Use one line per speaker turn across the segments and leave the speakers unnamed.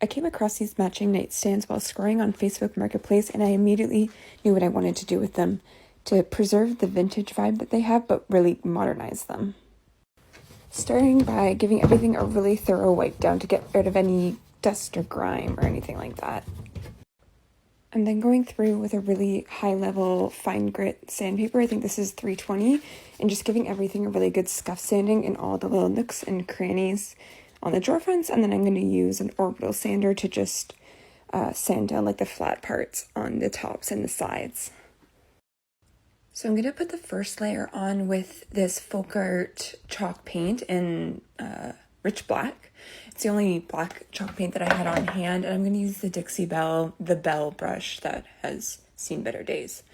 I came across these matching nightstands while scrolling on Facebook Marketplace, and I immediately knew what I wanted to do with them to preserve the vintage vibe that they have, but really modernize them. Starting by giving everything a really thorough wipe down to get rid of any dust or grime or anything like that. And then going through with a really high-level fine grit sandpaper, I think this is 320, and just giving everything a really good scuff sanding in all the little nooks and crannies on the drawer fronts. And then I'm going to use an orbital sander to just sand down like the flat parts on the tops and the sides. So I'm going to put the first layer on with this folk art chalk paint in rich black. It's the only black chalk paint that I had on hand, and I'm going to use the Dixie Belle, the Belle brush that has seen better days.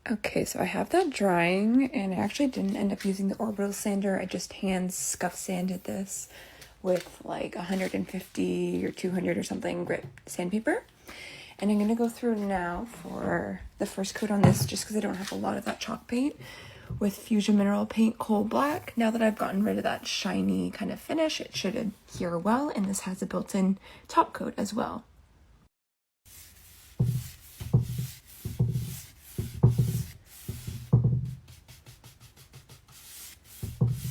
Okay, so I have that drying, and I actually didn't end up using the orbital sander. I just hand scuff sanded this with like 150 or 200 or something grit sandpaper. And I'm going to go through now for the first coat on this, just because I don't have a lot of that chalk paint, with Fusion Mineral Paint Coal Black. Now that I've gotten rid of that shiny kind of finish, it should adhere well, and this has a built-in top coat as well.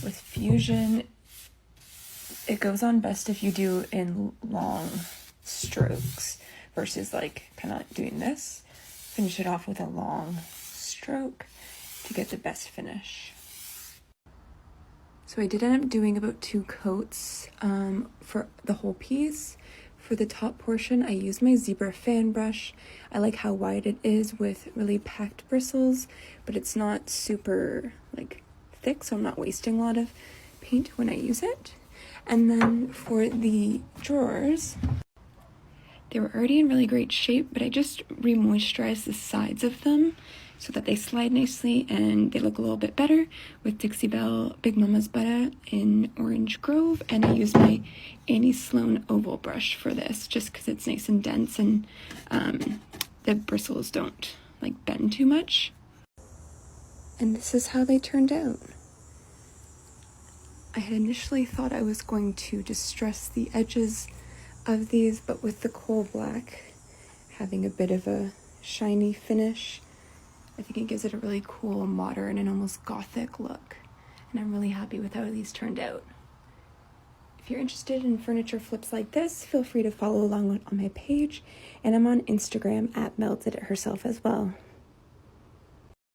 With Fusion, it goes on best if you do in long strokes versus like kind of doing this. Finish it off with a long stroke to get the best finish. So I did end up doing about 2 coats for the whole piece. For the top portion, I used my zebra fan brush. I like how wide it is with really packed bristles, but it's not super like thick, so I'm not wasting a lot of paint when I use it. And then for the drawers, they were already in really great shape, but I just re-moisturized the sides of them so that they slide nicely and they look a little bit better with Dixie Belle Big Mama's Butter in Orange Grove. And I used my Annie Sloan oval brush for this just because it's nice and dense and the bristles don't like bend too much. And this is how they turned out. I had initially thought I was going to distress the edges of these, but with the coal black having a bit of a shiny finish, I think it gives it a really cool, modern, and almost Gothic look. And I'm really happy with how these turned out. If you're interested in furniture flips like this, feel free to follow along on my page, and I'm on Instagram at MelDidItHerself as well.